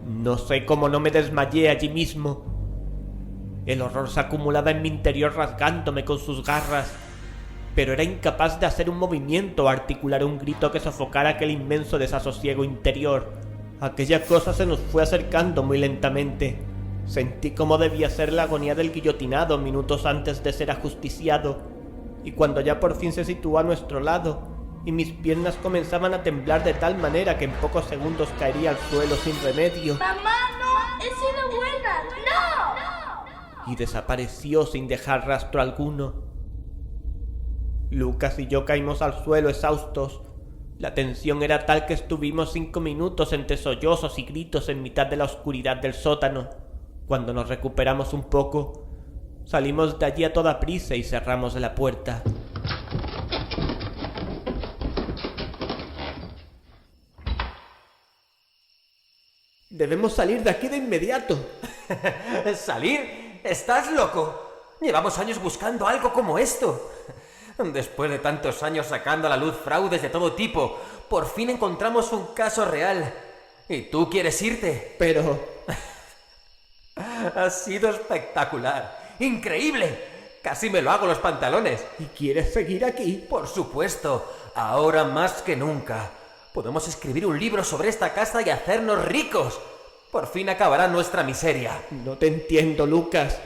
No sé cómo no me desmayé allí mismo. El horror se acumulaba en mi interior rasgándome con sus garras, pero era incapaz de hacer un movimiento o articular un grito que sofocara aquel inmenso desasosiego interior. Aquella cosa se nos fue acercando muy lentamente. Sentí cómo debía ser la agonía del guillotinado minutos antes de ser ajusticiado, y cuando ya por fin se situó a nuestro lado y mis piernas comenzaban a temblar de tal manera que en pocos segundos caería al suelo sin remedio. ¡Mamá, no! ¡He sido buena! ¡No! Y desapareció sin dejar rastro alguno. Lucas y yo caímos al suelo exhaustos. La tensión era tal que estuvimos 5 minutos entre sollozos y gritos en mitad de la oscuridad del sótano. Cuando nos recuperamos un poco, salimos de allí a toda prisa y cerramos la puerta. Debemos salir de aquí de inmediato. ¿Salir? ¿Estás loco? Llevamos años buscando algo como esto. Después de tantos años sacando a la luz fraudes de todo tipo, por fin encontramos un caso real. ¿Y tú quieres irte? Pero... Ha sido espectacular. ¡Increíble! Casi me lo hago los pantalones. ¿Y quieres seguir aquí? Por supuesto. Ahora más que nunca. Podemos escribir un libro sobre esta casa y hacernos ricos. Por fin acabará nuestra miseria. No te entiendo, Lucas.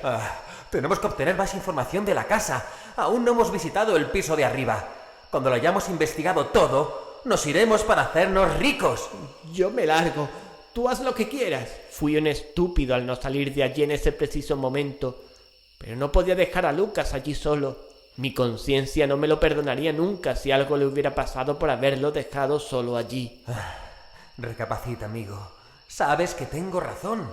Tenemos que obtener más información de la casa. Aún no hemos visitado el piso de arriba. Cuando lo hayamos investigado todo, nos iremos para hacernos ricos. Yo me largo. Tú haz lo que quieras. Fui un estúpido al no salir de allí en ese preciso momento, pero no podía dejar a Lucas allí solo. Mi conciencia no me lo perdonaría nunca si algo le hubiera pasado por haberlo dejado solo allí. Recapacita, amigo. Sabes que tengo razón.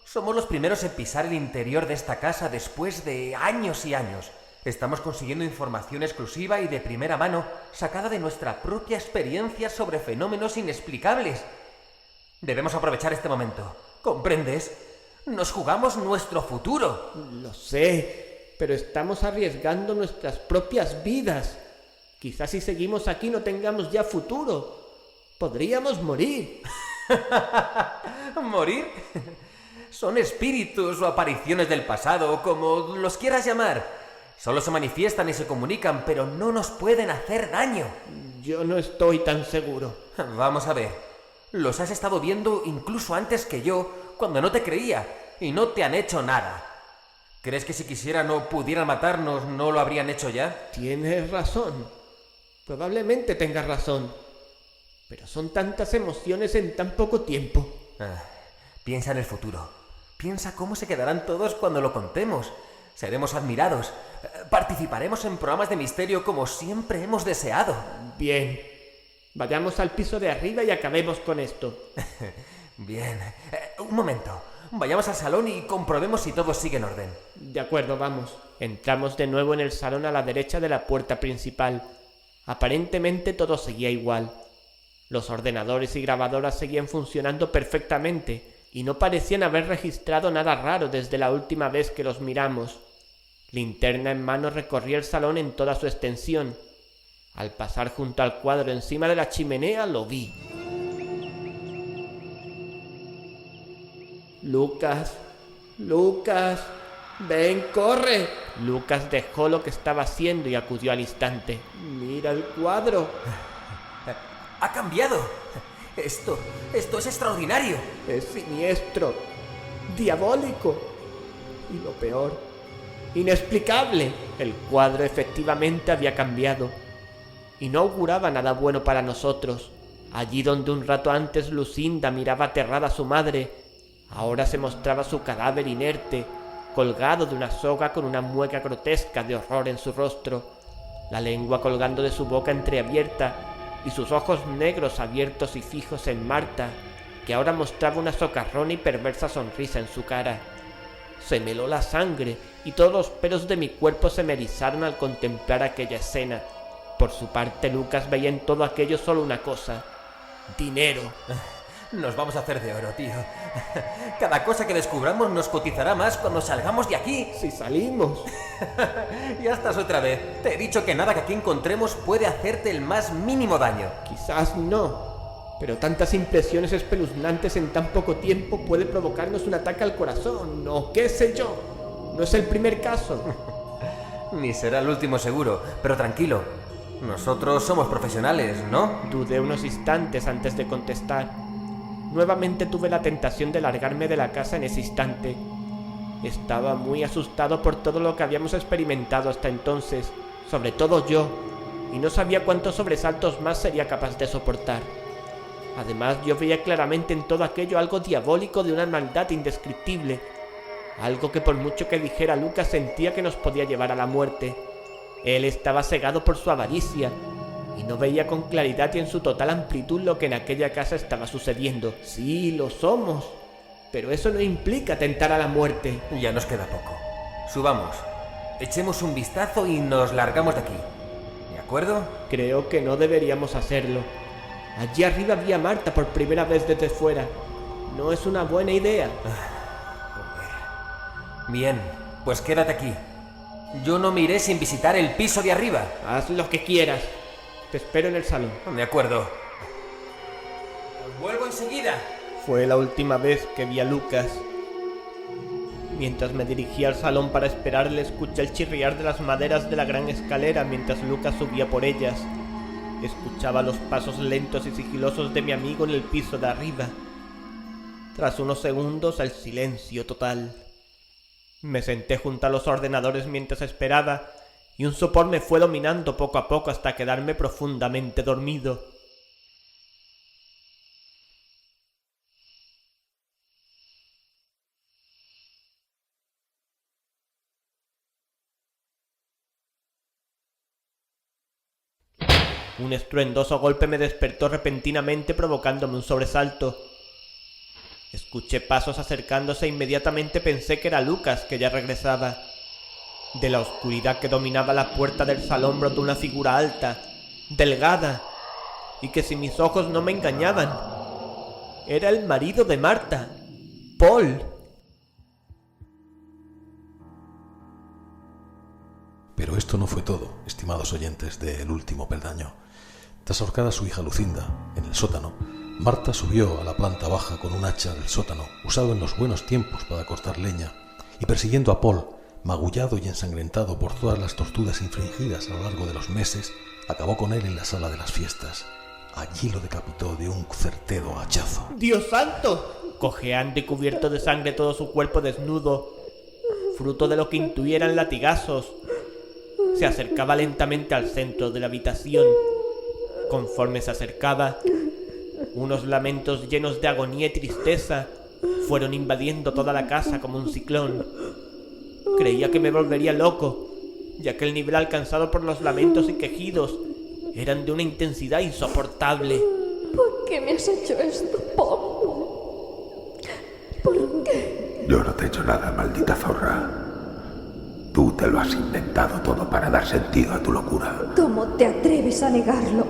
Somos los primeros en pisar el interior de esta casa después de años y años. Estamos consiguiendo información exclusiva y de primera mano, sacada de nuestra propia experiencia sobre fenómenos inexplicables. Debemos aprovechar este momento. ¿Comprendes? Nos jugamos nuestro futuro. Lo sé, pero estamos arriesgando nuestras propias vidas. Quizás si seguimos aquí no tengamos ya futuro. Podríamos morir. ¿Morir? Son espíritus o apariciones del pasado, como los quieras llamar. Solo se manifiestan y se comunican, pero no nos pueden hacer daño. Yo no estoy tan seguro. Vamos a ver. Los has estado viendo incluso antes que yo, cuando no te creía, y no te han hecho nada. ¿Crees que si quisieran o pudieran matarnos, no lo habrían hecho ya? Tienes razón. Probablemente tengas razón. Pero son tantas emociones en tan poco tiempo. Piensa en el futuro. Piensa cómo se quedarán todos cuando lo contemos. Seremos admirados. Participaremos en programas de misterio como siempre hemos deseado. Bien. Vayamos al piso de arriba y acabemos con esto. Bien. Un momento. Vayamos al salón y comprobemos si todo sigue en orden. De acuerdo, vamos. Entramos de nuevo en el salón a la derecha de la puerta principal. Aparentemente todo seguía igual. Los ordenadores y grabadoras seguían funcionando perfectamente y no parecían haber registrado nada raro desde la última vez que los miramos. Linterna en mano recorrí el salón en toda su extensión. Al pasar junto al cuadro encima de la chimenea lo vi. Lucas, ven, corre. Lucas dejó lo que estaba haciendo y acudió al instante. Mira el cuadro. ¡Ha cambiado! Esto es extraordinario. Es siniestro, diabólico y lo peor, inexplicable. El cuadro efectivamente había cambiado y no auguraba nada bueno para nosotros. Allí donde un rato antes Lucinda miraba aterrada a su madre, ahora se mostraba su cadáver inerte, colgado de una soga con una mueca grotesca de horror en su rostro, la lengua colgando de su boca entreabierta y sus ojos negros abiertos y fijos en Marta, que ahora mostraba una socarrona y perversa sonrisa en su cara. Se me heló la sangre y todos los pelos de mi cuerpo se me erizaron al contemplar aquella escena. Por su parte, Lucas veía en todo aquello solo una cosa: dinero. Nos vamos a hacer de oro, tío. Cada cosa que descubramos nos cotizará más cuando salgamos de aquí. Si salimos. Ya estás otra vez. Te he dicho que nada que aquí encontremos puede hacerte el más mínimo daño. Quizás no, pero tantas impresiones espeluznantes en tan poco tiempo puede provocarnos un ataque al corazón, o qué sé yo. No es el primer caso. Ni será el último seguro, pero tranquilo. Nosotros somos profesionales, ¿no? Dudé unos instantes antes de contestar. Nuevamente tuve la tentación de largarme de la casa en ese instante. Estaba muy asustado por todo lo que habíamos experimentado hasta entonces, sobre todo yo, y no sabía cuántos sobresaltos más sería capaz de soportar. Además, yo veía claramente en todo aquello algo diabólico de una maldad indescriptible, algo que por mucho que dijera Lucas sentía que nos podía llevar a la muerte. Él estaba cegado por su avaricia y no veía con claridad y en su total amplitud lo que en aquella casa estaba sucediendo. Sí, lo somos, pero eso no implica tentar a la muerte. Ya nos queda poco. Subamos, echemos un vistazo y nos largamos de aquí. ¿De acuerdo? Creo que no deberíamos hacerlo. Allí arriba vi a Marta por primera vez desde fuera. No es una buena idea. Bien, pues quédate aquí. Yo no me iré sin visitar el piso de arriba. Haz lo que quieras. Te espero en el salón. De acuerdo. Vuelvo enseguida. Fue la última vez que vi a Lucas. Mientras me dirigía al salón para esperarle, escuché el chirriar de las maderas de la gran escalera mientras Lucas subía por ellas. Escuchaba los pasos lentos y sigilosos de mi amigo en el piso de arriba. Tras unos segundos, el silencio total. Me senté junto a los ordenadores mientras esperaba, y un sopor me fue dominando poco a poco hasta quedarme profundamente dormido. Un estruendoso golpe me despertó repentinamente, provocándome un sobresalto. Escuché pasos acercándose e inmediatamente pensé que era Lucas, que ya regresaba. De la oscuridad que dominaba la puerta del salón brotó una figura alta, delgada, y que si mis ojos no me engañaban, era el marido de Marta, Paul. Pero esto no fue todo, estimados oyentes de El Último Peldaño. Tras ahorcar a su hija Lucinda en el sótano, Marta subió a la planta baja con un hacha del sótano, usado en los buenos tiempos para cortar leña, y persiguiendo a Paul, magullado y ensangrentado por todas las torturas infligidas a lo largo de los meses, acabó con él en la sala de las fiestas. Allí lo decapitó de un certero hachazo. ¡Dios santo! Cojeando y cubierto de sangre todo su cuerpo desnudo, fruto de lo que intuí eran latigazos, se acercaba lentamente al centro de la habitación. Conforme se acercaba, unos lamentos llenos de agonía y tristeza fueron invadiendo toda la casa como un ciclón. Creía que me volvería loco, ya que el nivel alcanzado por los lamentos y quejidos eran de una intensidad insoportable. ¿Por qué me has hecho esto, Paul? ¿Por qué? Yo no te he hecho nada, maldita zorra. Tú te lo has inventado todo para dar sentido a tu locura. ¿Cómo te atreves a negarlo?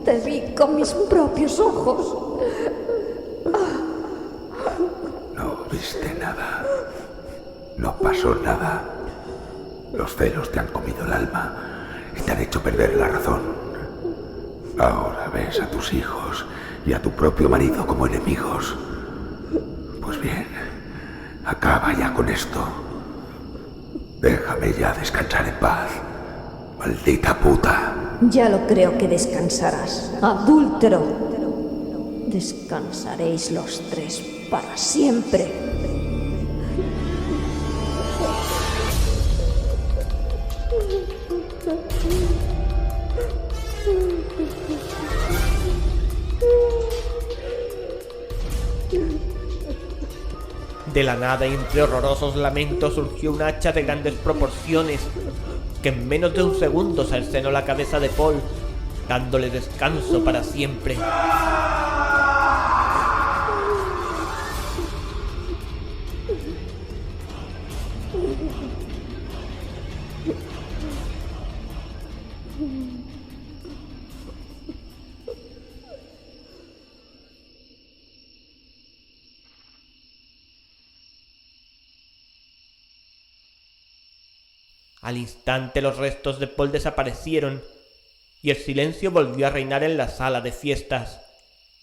Te vi con mis propios ojos. No viste nada. No pasó nada. Los celos te han comido el alma y te han hecho perder la razón. Ahora ves a tus hijos y a tu propio marido como enemigos. Pues bien, acaba ya con esto. Déjame ya descansar en paz, maldita puta. Ya lo creo que descansarás. ¡Adúltero! Descansaréis los tres para siempre. De la nada, entre horrorosos lamentos, surgió un hacha de grandes proporciones que en menos de un segundo cercenó la cabeza de Paul, dándole descanso para siempre. Al instante los restos de Paul desaparecieron y el silencio volvió a reinar en la sala de fiestas.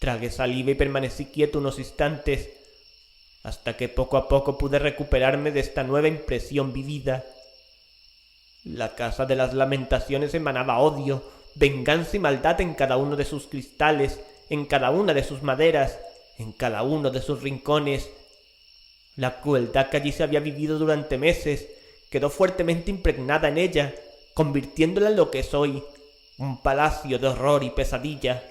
Tragué saliva y permanecí quieto unos instantes, hasta que poco a poco pude recuperarme de esta nueva impresión vivida. La casa de las lamentaciones emanaba odio, venganza y maldad en cada uno de sus cristales, en cada una de sus maderas, en cada uno de sus rincones. La crueldad que allí se había vivido durante meses quedó fuertemente impregnada en ella, convirtiéndola en lo que soy, un palacio de horror y pesadilla.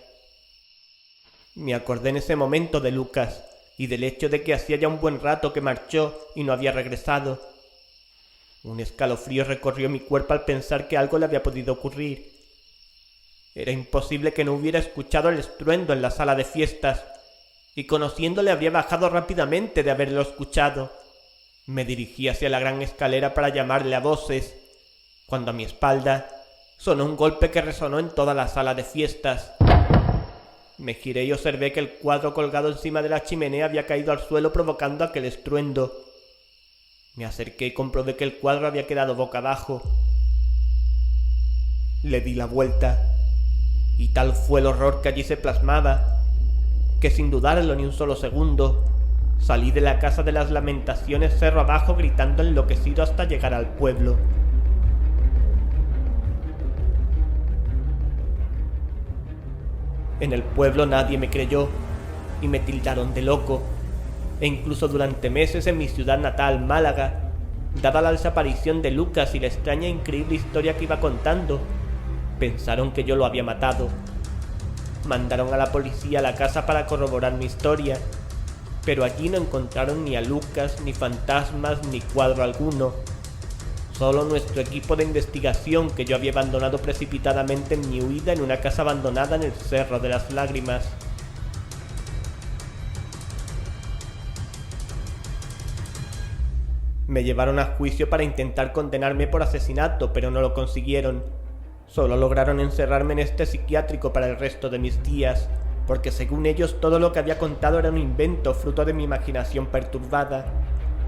Me acordé en ese momento de Lucas y del hecho de que hacía ya un buen rato que marchó y no había regresado. Un escalofrío recorrió mi cuerpo al pensar que algo le había podido ocurrir. Era imposible que no hubiera escuchado el estruendo en la sala de fiestas, y conociéndole habría bajado rápidamente de haberlo escuchado. Me dirigí hacia la gran escalera para llamarle a voces, cuando a mi espalda sonó un golpe que resonó en toda la sala de fiestas. Me giré y observé que el cuadro colgado encima de la chimenea había caído al suelo provocando aquel estruendo. Me acerqué y comprobé que el cuadro había quedado boca abajo. Le di la vuelta, y tal fue el horror que allí se plasmaba, que sin dudarlo ni un solo segundo, salí de la casa de las lamentaciones cerro abajo gritando enloquecido hasta llegar al pueblo. En el pueblo nadie me creyó y me tildaron de loco, e incluso durante meses en mi ciudad natal, Málaga, dada la desaparición de Lucas y la extraña e increíble historia que iba contando, pensaron que yo lo había matado. Mandaron a la policía a la casa para corroborar mi historia, pero allí no encontraron ni a Lucas, ni fantasmas, ni cuadro alguno. Solo nuestro equipo de investigación que yo había abandonado precipitadamente en mi huida en una casa abandonada en el Cerro de las Lágrimas. Me llevaron a juicio para intentar condenarme por asesinato, pero no lo consiguieron. Solo lograron encerrarme en este psiquiátrico para el resto de mis días, porque según ellos todo lo que había contado era un invento fruto de mi imaginación perturbada.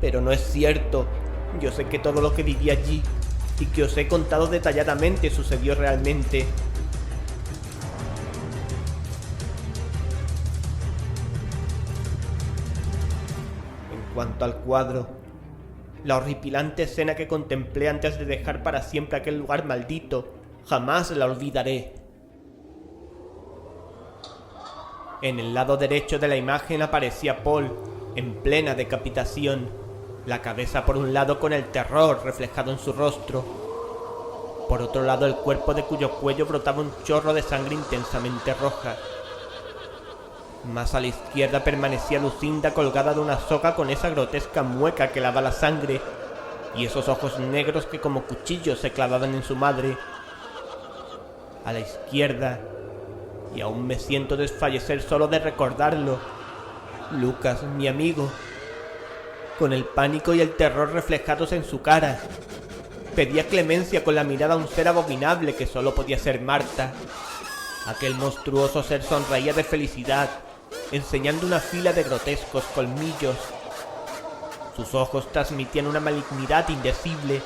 Pero no es cierto. Yo sé que todo lo que viví allí y que os he contado detalladamente sucedió realmente. En cuanto al cuadro, la horripilante escena que contemplé antes de dejar para siempre aquel lugar maldito, jamás la olvidaré. En el lado derecho de la imagen aparecía Paul, en plena decapitación, la cabeza por un lado con el terror reflejado en su rostro, por otro lado el cuerpo de cuyo cuello brotaba un chorro de sangre intensamente roja. Más a la izquierda permanecía Lucinda colgada de una soga con esa grotesca mueca que lava la sangre y esos ojos negros que como cuchillos se clavaban en su madre. A la izquierda, y aún me siento desfallecer solo de recordarlo, Lucas, mi amigo, con el pánico y el terror reflejados en su cara, pedía clemencia con la mirada a un ser abominable que solo podía ser Marta. Aquel monstruoso ser sonreía de felicidad, enseñando una fila de grotescos colmillos. Sus ojos transmitían una malignidad indecible.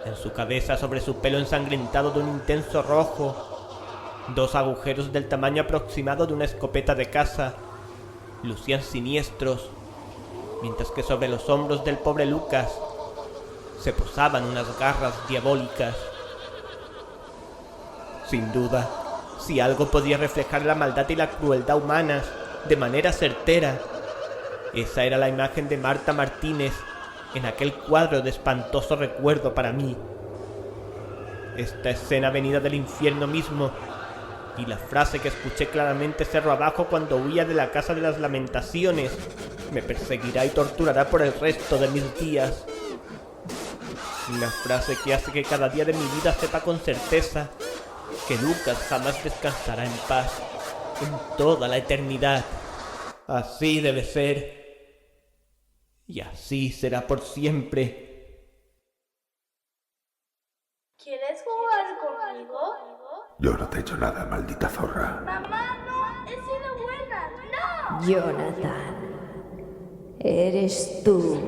En su cabeza, sobre su pelo ensangrentado de un intenso rojo, 2 agujeros del tamaño aproximado de una escopeta de caza lucían siniestros, mientras que sobre los hombros del pobre Lucas se posaban unas garras diabólicas. Sin duda, si algo podía reflejar la maldad y la crueldad humanas de manera certera, esa era la imagen de Marta Martínez en aquel cuadro de espantoso recuerdo para mí. Esta escena venida del infierno mismo, y la frase que escuché claramente cerro abajo cuando huía de la casa de las lamentaciones, me perseguirá y torturará por el resto de mis días. Una frase que hace que cada día de mi vida sepa con certeza que Lucas jamás descansará en paz en toda la eternidad. Así debe ser. Y así será por siempre. ¿Quieres jugar conmigo? Yo no te he hecho nada, maldita zorra. Mamá, no, he sido buena. ¡No! Jonathan, eres tú.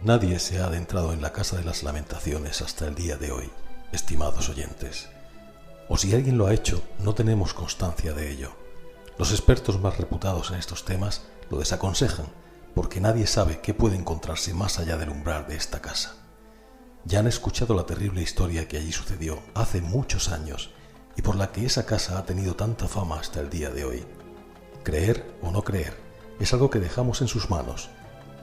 Nadie se ha adentrado en la Casa de las Lamentaciones hasta el día de hoy, estimados oyentes. O si alguien lo ha hecho, no tenemos constancia de ello. Los expertos más reputados en estos temas lo desaconsejan, porque nadie sabe qué puede encontrarse más allá del umbral de esta casa. Ya han escuchado la terrible historia que allí sucedió hace muchos años y por la que esa casa ha tenido tanta fama hasta el día de hoy. Creer o no creer es algo que dejamos en sus manos.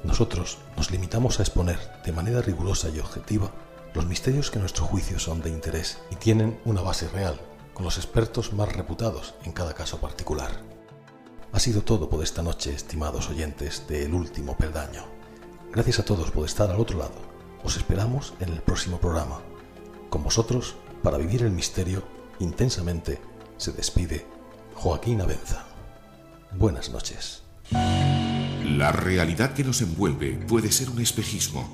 Nosotros nos limitamos a exponer de manera rigurosa y objetiva los misterios que a nuestro juicio son de interés y tienen una base real, con los expertos más reputados en cada caso particular. Ha sido todo por esta noche, estimados oyentes de El Último Peldaño. Gracias a todos por estar al otro lado. Os esperamos en el próximo programa. Con vosotros, para vivir el misterio intensamente, se despide Joaquín Abenza. Buenas noches. La realidad que nos envuelve puede ser un espejismo,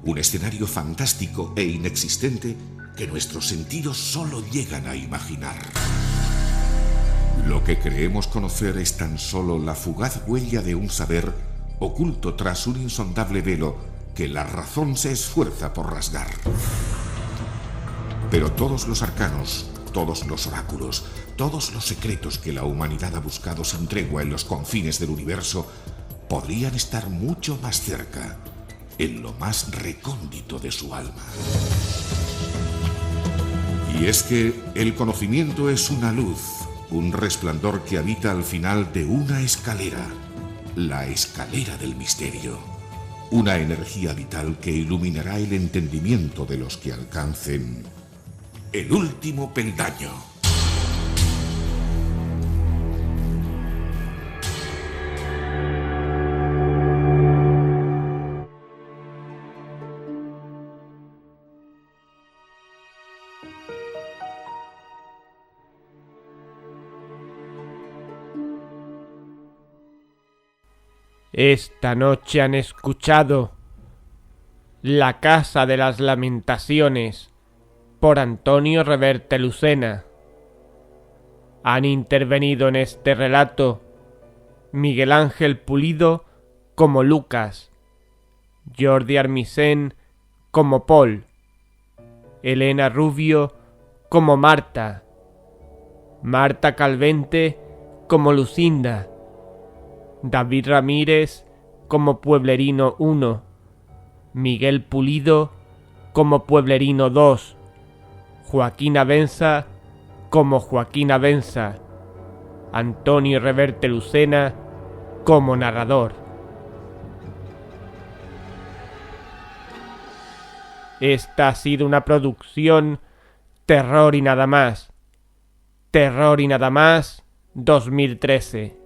un escenario fantástico e inexistente que nuestros sentidos solo llegan a imaginar. Lo que creemos conocer es tan solo la fugaz huella de un saber oculto tras un insondable velo que la razón se esfuerza por rasgar. Pero todos los arcanos, todos los oráculos, todos los secretos que la humanidad ha buscado sin tregua en los confines del universo podrían estar mucho más cerca, en lo más recóndito de su alma. Y es que el conocimiento es una luz, un resplandor que habita al final de una escalera, la escalera del misterio, una energía vital que iluminará el entendimiento de los que alcancen El último peldaño. Esta noche han escuchado La Casa de las Lamentaciones por Antonio Reverte Lucena. Han intervenido en este relato Miguel Ángel Pulido como Lucas, Jordi Armisen como Paul, Elena Rubio como Marta, Marta Calvente como Lucinda, David Ramírez como Pueblerino 1, Miguel Pulido como Pueblerino 2, Joaquín Abenza como Joaquín Abenza, Antonio Reverte Lucena como narrador. Esta ha sido una producción Terror y nada más. Terror y nada más 2013.